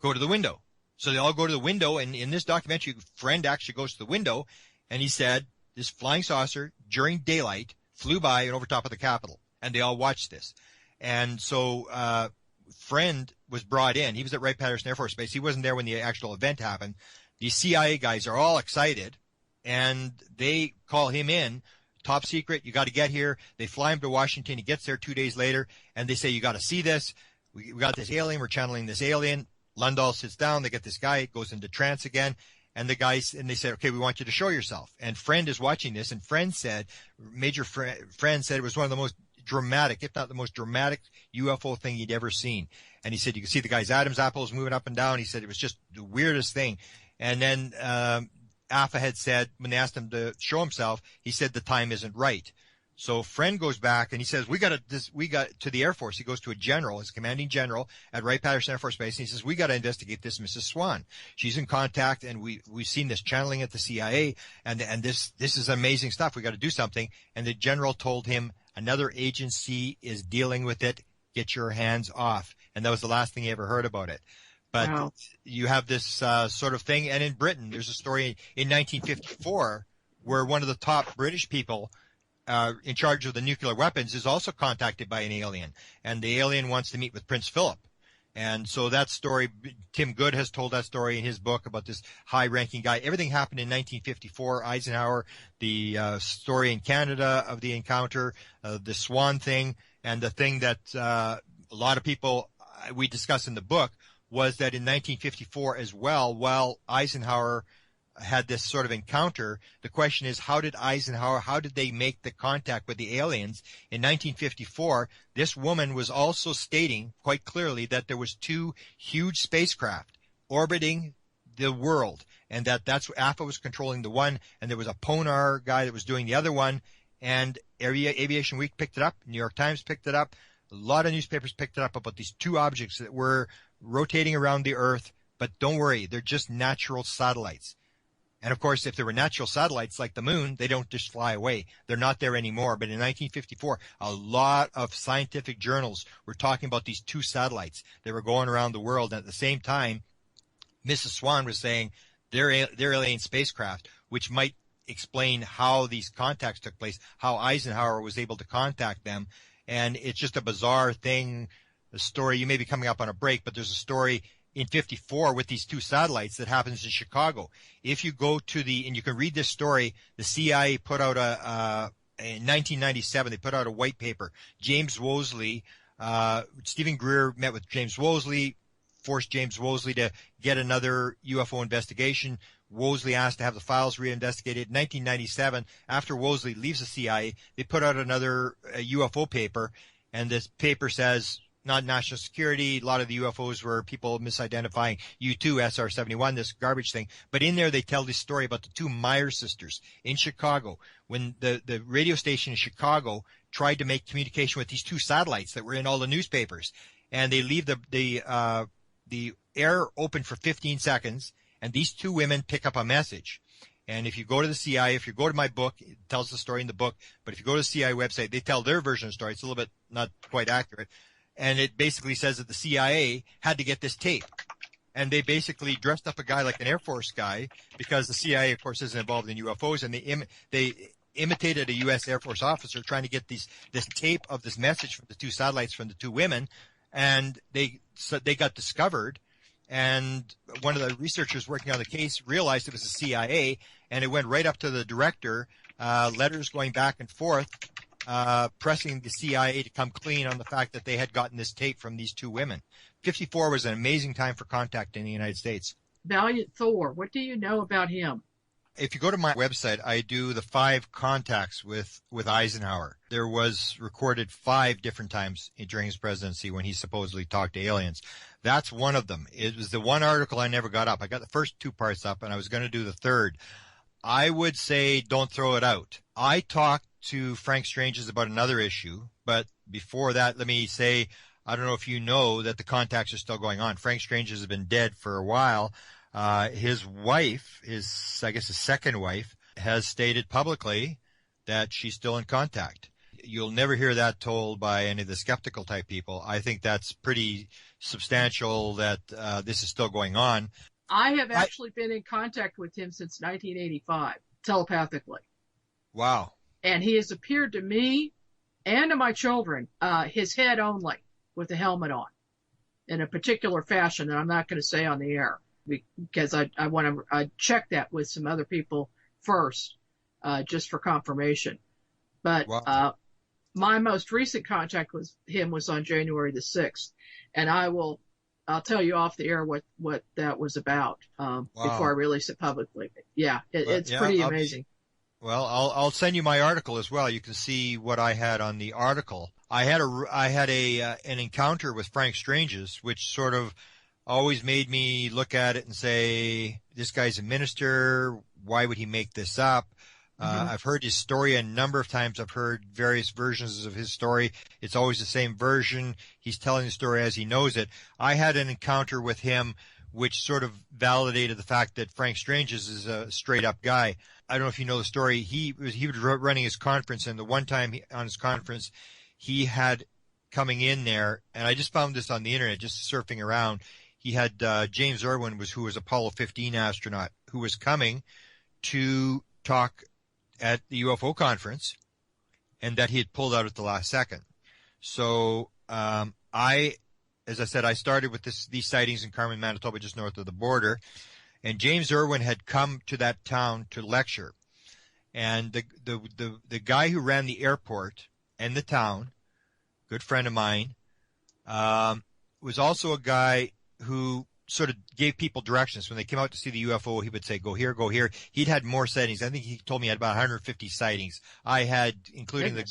"Go to the window." So they all go to the window, and in this documentary, Friend actually goes to the window, and he said this flying saucer during daylight flew by and over top of the Capitol, and they all watched this. And so Friend was brought in. He was at Wright-Patterson Air Force Base. He wasn't there when the actual event happened. The CIA guys are all excited, and they call him in. Top secret, you got to get here. They fly him to Washington. He gets there 2 days later, and they say, "You got to see this. We got this alien. We're channeling this alien." Lundahl sits down. They get this guy, goes into trance again, and they said, "Okay, we want you to show yourself." And Friend is watching this, and Friend said, Friend said it was one of the most dramatic, if not the most dramatic UFO thing he'd ever seen. And he said you could see the guy's Adam's apples moving up and down. He said it was just the weirdest thing. And then Alpha had said, when they asked him to show himself, he said the time isn't right. So Friend goes back and he says, we got to the Air Force. He goes to a general, his commanding general at Wright-Patterson Air Force Base, and he says, "We got to investigate this Mrs. Swan. She's in contact, and we've seen this channeling at the CIA, and this is amazing stuff. We got to do something." And the general told him, "Another agency is dealing with it. Get your hands off." And that was the last thing he ever heard about it. But wow. You have this sort of thing. And in Britain, there's a story in 1954 where one of the top British people in charge of the nuclear weapons is also contacted by an alien. And the alien wants to meet with Prince Philip. And so that story, Tim Good has told that story in his book about this high-ranking guy. Everything happened in 1954. Eisenhower, the story in Canada of the encounter, the Swan thing, and the thing that a lot of people we discuss in the book was that in 1954 as well, while Eisenhower had this sort of encounter, the question is, how did they make the contact with the aliens? In 1954, this woman was also stating quite clearly that there was 2 huge spacecraft orbiting the world, and that's Alpha was controlling the one, and there was a Ponar guy that was doing the other one, and Aviation Week picked it up, New York Times picked it up, a lot of newspapers picked it up about these 2 objects that were rotating around the Earth, but don't worry, they're just natural satellites. And of course, if there were natural satellites like the moon, they don't just fly away. They're not there anymore. But in 1954, a lot of scientific journals were talking about these 2 satellites. They were going around the world. And at the same time, Mrs. Swan was saying they're alien spacecraft, which might explain how these contacts took place, how Eisenhower was able to contact them. And it's just a bizarre thing, a story. You may be coming up on a break, but there's a story in 54 with these 2 satellites that happens in Chicago. If you go to and you can read this story, the CIA put out in 1997, they put out a white paper. James Wosley Stephen Greer met with James Woolsey, forced James Woolsey to get another UFO investigation. Woolsey asked to have the files reinvestigated. In 1997, after Woolsey leaves the CIA, they put out another UFO paper, and this paper says, not national security, a lot of the UFOs were people misidentifying U-2, SR-71, this garbage thing. But in there, they tell this story about the two Meyer sisters in Chicago, when the radio station in Chicago tried to make communication with these two satellites that were in all the newspapers. And they leave the air open for 15 seconds, and these two women pick up a message. And if you go to the CIA, if you go to my book, it tells the story in the book, but if you go to the CIA website, they tell their version of the story. It's a little bit not quite accurate. And it basically says that the CIA had to get this tape. And they basically dressed up a guy like an Air Force guy, because the CIA, of course, isn't involved in UFOs, and they imitated a U.S. Air Force officer trying to get this tape of this message from the two satellites from the two women, and they got discovered. And one of the researchers working on the case realized it was the CIA, and it went right up to the director, letters going back and forth, pressing the CIA to come clean on the fact that they had gotten this tape from these two women. 54 was an amazing time for contact in the United States.
Valiant Thor, what do you know about him?
If you go to my website, I do the 5 contacts with Eisenhower. There was recorded 5 different times during his presidency when he supposedly talked to aliens. That's one of them. It was the one article I never got up. I got the first 2 parts up, and I was going to do the third. I would say don't throw it out. I talked to Frank Stranges about another issue, but before that, let me say, I don't know if you know that the contacts are still going on. Frank Stranges has been dead for a while. His wife, his second wife, has stated publicly that she's still in contact. You'll never hear that told by any of the skeptical type people. I think that's pretty substantial that this is still going on.
I have actually been in contact with him since 1985, telepathically.
Wow.
And he has appeared to me and to my children, his head only, with the helmet on, in a particular fashion that I'm not going to say on the air, because I want to check that with some other people first, just for confirmation. But wow. My most recent contact with him was on January the 6th, and I'll tell you off the air what that was about before I release it publicly. Yeah, it's pretty amazing.
I'll send you my article as well. You can see what I had on the article. I had an encounter with Frank Stranges, which sort of always made me look at it and say, this guy's a minister. Why would he make this up? I've heard his story a number of times. I've heard various versions of his story. It's always the same version. He's telling the story as he knows it. I had an encounter with him which sort of validated the fact that Frank Stranges is a straight-up guy. I don't know if you know the story. He was running his conference, and the one time on his conference, he had coming in there, and I just found this on the internet, just surfing around. He had James Irwin, who was Apollo 15 astronaut, who was coming to talk at the UFO conference, and that he had pulled out at the last second. So as I said, I started with these sightings in Carmen, Manitoba, just north of the border, and James Irwin had come to that town to lecture. And the guy who ran the airport and the town, good friend of mine, was also a guy who sort of gave people directions. When they came out to see the UFO, he would say, go here, go here. He'd had more sightings. I think he told me he had about 150 sightings. I had, including the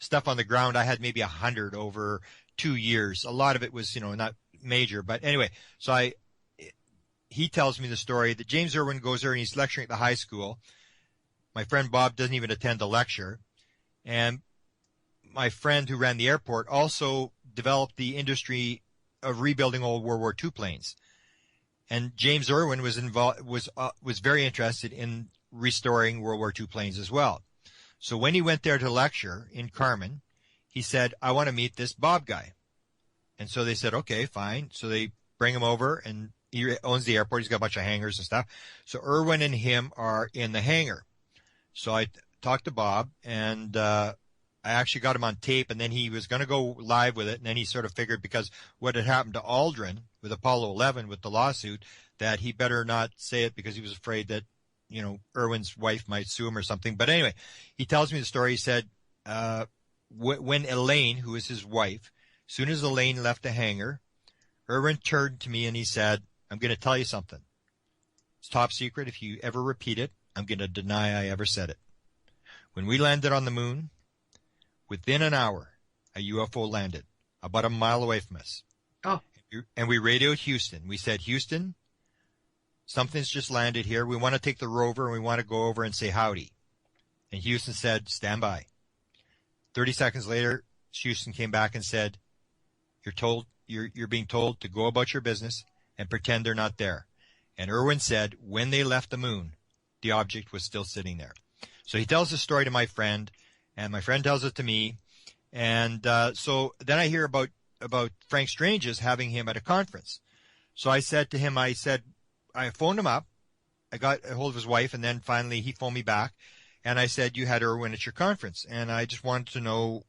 stuff on the ground, I had maybe 100 over 2 years. A lot of it was, not major. But anyway, so he tells me the story that James Irwin goes there and he's lecturing at the high school. My friend Bob doesn't even attend the lecture. And my friend who ran the airport also developed the industry of rebuilding old World War II planes. And James Irwin was very interested in restoring World War II planes as well. So when he went there to lecture in Carmen, he said, I want to meet this Bob guy. And so they said, okay, fine. So they bring him over, and he owns the airport. He's got a bunch of hangars and stuff. So Irwin and him are in the hangar. So I talked to Bob, and I actually got him on tape, and then he was going to go live with it. And then he sort of figured, because what had happened to Aldrin with Apollo 11 with the lawsuit, that he better not say it because he was afraid that, Irwin's wife might sue him or something. But anyway, he tells me the story. He said, when Elaine, who is his wife, As soon as Elaine left the hangar, Irwin turned to me and he said, I'm going to tell you something. It's top secret. If you ever repeat it, I'm going to deny I ever said it. When we landed on the moon, within an hour, a UFO landed about a mile away from us.
Oh.
And we radioed Houston. We said, Houston, something's just landed here. We want to take the rover and we want to go over and say howdy. And Houston said, stand by. 30 seconds later, Houston came back and said, you're being told to go about your business and pretend they're not there. And Irwin said, when they left the moon, the object was still sitting there. So he tells the story to my friend, and my friend tells it to me. And so then I hear about Frank Strange's having him at a conference. So I said to him, I phoned him up. I got a hold of his wife, and then finally he phoned me back. And I said, you had Irwin at your conference. And I just wanted to know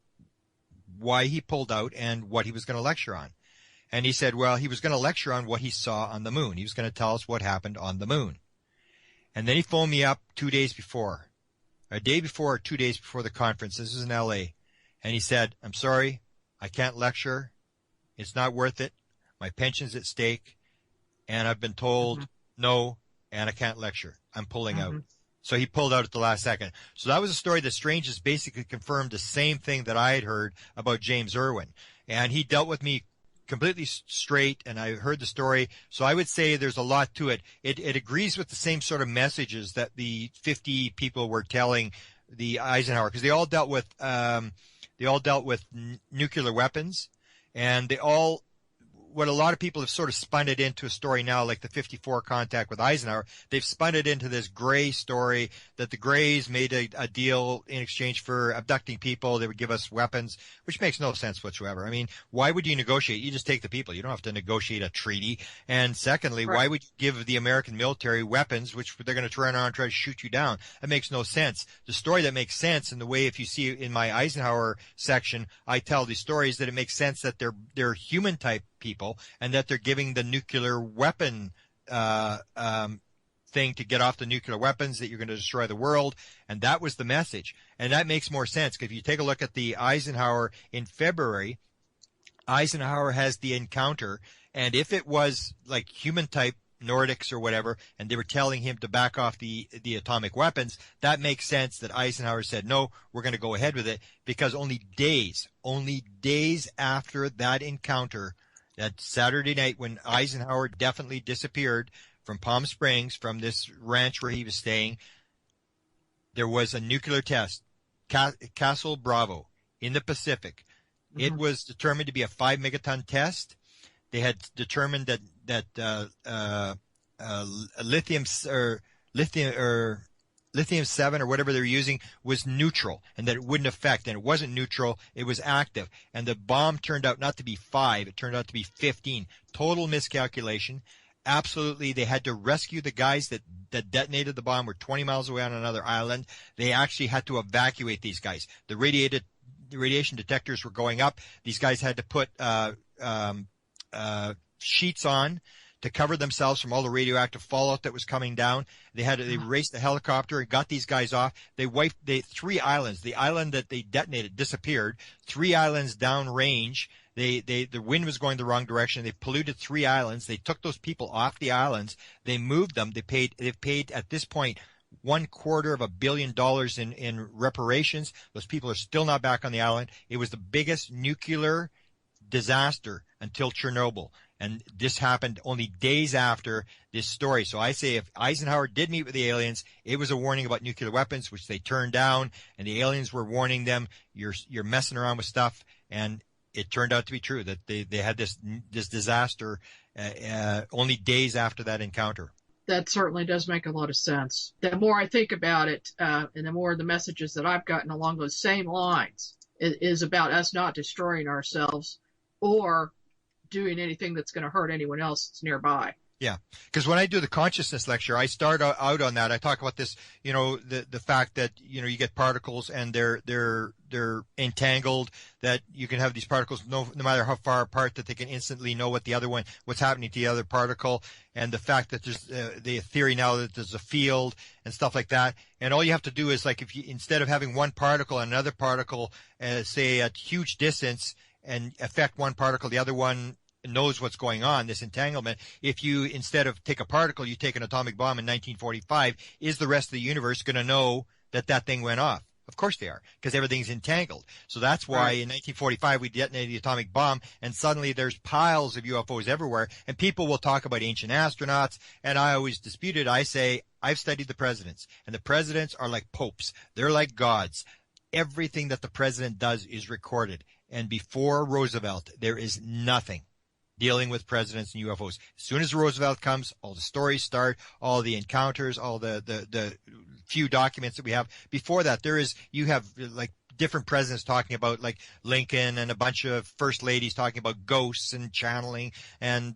why he pulled out and what he was going to lecture on. And he said, well, he was going to lecture on what he saw on the moon. He was going to tell us what happened on the moon. And then he phoned me up 2 days before, a day before or 2 days before the conference. This is in L.A. And he said, I'm sorry, I can't lecture. It's not worth it. My pension's at stake. And I've been told no, and I can't lecture. I'm pulling out. So he pulled out at the last second. So that was a story that Strange has basically confirmed the same thing that I had heard about James Irwin. And he dealt with me completely straight, and I heard the story. So I would say there's a lot to it. It agrees with the same sort of messages that the 50 people were telling the Eisenhower, because they all dealt with nuclear weapons, and what a lot of people have sort of spun it into a story now, like the 54 contact with Eisenhower. They've spun it into this gray story that the Greys made a deal in exchange for abducting people. They would give us weapons, which makes no sense whatsoever. I mean, why would you negotiate? You just take the people. You don't have to negotiate a treaty. And secondly, why would you give the American military weapons, which they're going to turn around and try to shoot you down? That makes no sense. The story that makes sense, in the way, if you see in my Eisenhower section, I tell these stories that it makes sense that they're human type people, and that they're giving the nuclear weapon thing to get off the nuclear weapons, that you're going to destroy the world. And that was the message. And that makes more sense, because if you take a look at the Eisenhower in February, Eisenhower has the encounter, and if it was like human type Nordics or whatever, and they were telling him to back off the atomic weapons, that makes sense that Eisenhower said, no, we're going to go ahead with it, because only days after that encounter, that Saturday night when Eisenhower definitely disappeared from Palm Springs, from this ranch where he was staying, there was a nuclear test, Castle Bravo, in the Pacific. It was determined to be a 5 megaton test. They had determined that lithium-7 or whatever they're using was neutral, and that it wouldn't affect, and it wasn't neutral, it was active. And the bomb turned out not to be 5, it turned out to be 15. Total miscalculation. Absolutely, they had to rescue the guys that detonated the bomb, were 20 miles away on another island. They actually had to evacuate these guys. The radiation detectors were going up. These guys had to put sheets on to cover themselves from all the radioactive fallout that was coming down. They raced the helicopter and got these guys off. They wiped 3 islands. The island that they detonated disappeared. 3 islands downrange. The wind was going the wrong direction. They polluted 3 islands. They took those people off the islands. They moved them. They've paid at this point $250 million in reparations. Those people are still not back on the island. It was the biggest nuclear disaster until Chernobyl. And this happened only days after this story. So I say, if Eisenhower did meet with the aliens, it was a warning about nuclear weapons, which they turned down, and the aliens were warning them, you're messing around with stuff. And it turned out to be true, that they had this disaster only days after that encounter.
That certainly does make a lot of sense. The more I think about it, and the more the messages that I've gotten along those same lines, is about us not destroying ourselves or doing anything that's going to hurt anyone else that's nearby.
Yeah, because when I do the consciousness lecture, I start out on that. I talk about this, the fact that, you get particles and they're entangled, that you can have these particles no matter how far apart, that they can instantly know what's happening to the other particle, and the fact that there's the theory now that there's a field and stuff like that. And all you have to do is, like, if you, instead of having one particle and another particle, say at huge distance, and affect one particle, the other one knows what's going on, this entanglement. If you, instead of take a particle, you take an atomic bomb in 1945, is the rest of the universe going to know that that thing went off? Of course they are, because everything's entangled. So that's why in 1945 we detonated the atomic bomb, and suddenly there's piles of UFOs everywhere, and people will talk about ancient astronauts, and I always dispute it. I say, I've studied the presidents, and the presidents are like popes. They're like gods. Everything that the president does is recorded. And before Roosevelt, there is nothing dealing with presidents and UFOs. As soon as Roosevelt comes, all the stories start, all the encounters, all the few documents that we have. Before that, you have like different presidents talking about, like Lincoln, and a bunch of first ladies talking about ghosts and channeling and,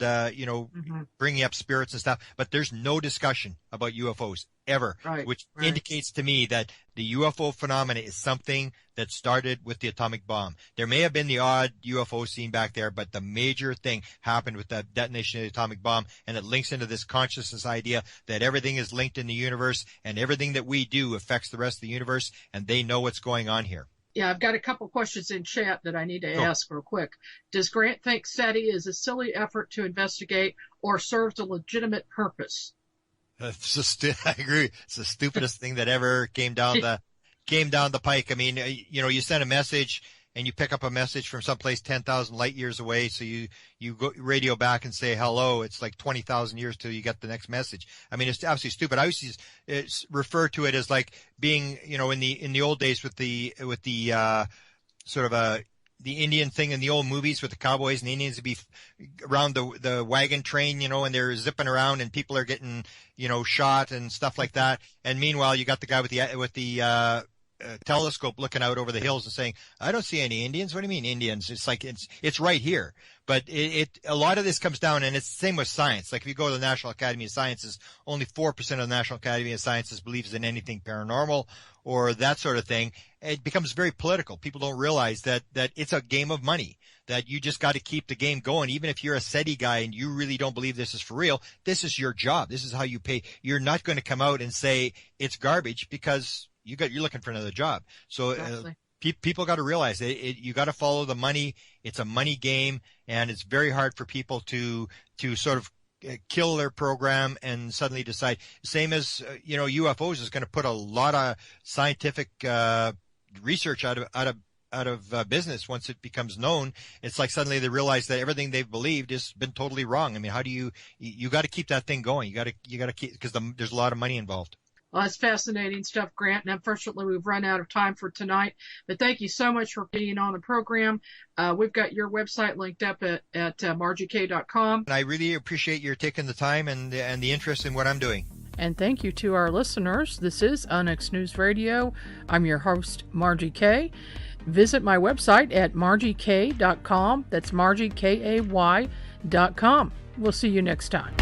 bringing up spirits and stuff. But there's no discussion about UFOs ever, which indicates to me that the UFO phenomena is something that started with the atomic bomb. There may have been the odd UFO seen back there, but the major thing happened with the detonation of the atomic bomb, and it links into this consciousness idea that everything is linked in the universe, and everything that we do affects the rest of the universe, and they know what's going on here.
Yeah, I've got a couple questions in chat that I need to ask real quick. Does Grant think SETI is a silly effort to investigate or serves a legitimate purpose?
I agree. It's the stupidest thing that ever came down the pike. I mean, you send a message and you pick up a message from someplace 10,000 light years away. So you go radio back and say hello. It's like 20,000 years till you get the next message. I mean, it's absolutely stupid. I used to refer to it as like being, in the old days with the sort of the Indian thing in the old movies with the cowboys and the Indians would be around the wagon train, and they're zipping around and people are getting, shot and stuff like that. And meanwhile, you got the guy with the telescope looking out over the hills and saying, I don't see any Indians. What do you mean Indians? It's like, it's right here. But a lot of this comes down, and it's the same with science. Like if you go to the National Academy of Sciences, only 4% of the National Academy of Sciences believes in anything paranormal or that sort of thing. It becomes very political. People don't realize that it's a game of money, that you just got to keep the game going. Even if you're a SETI guy and you really don't believe this is for real, this is your job. This is how you pay. You're not going to come out and say it's garbage because you're looking for another job. So people got to realize you got to follow the money. It's a money game, and it's very hard for people to sort of kill their program and suddenly decide. Same as UFOs is going to put a lot of scientific research out of business once it becomes known. It's like suddenly they realize that everything they've believed has been totally wrong. I mean, how do you got to keep that thing going? You got to keep, because there's a lot of money involved.
Well, that's fascinating stuff, Grant. And unfortunately, we've run out of time for tonight. But thank you so much for being on the program. We've got your website linked up at margiek.com.
And I really appreciate your taking the time and the interest in what I'm doing.
And thank you to our listeners. This is UnX News Radio. I'm your host, Margie K. Visit my website at margiek.com. That's margiekay.com. We'll see you next time.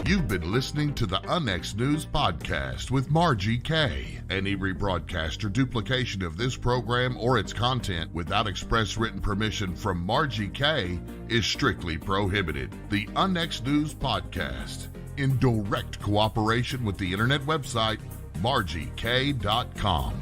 You've been listening to the UnX News Podcast with Margie K. Any rebroadcast or duplication of this program or its content without express written permission from Margie K is strictly prohibited. The UnX News Podcast, in direct cooperation with the internet website margiek.com.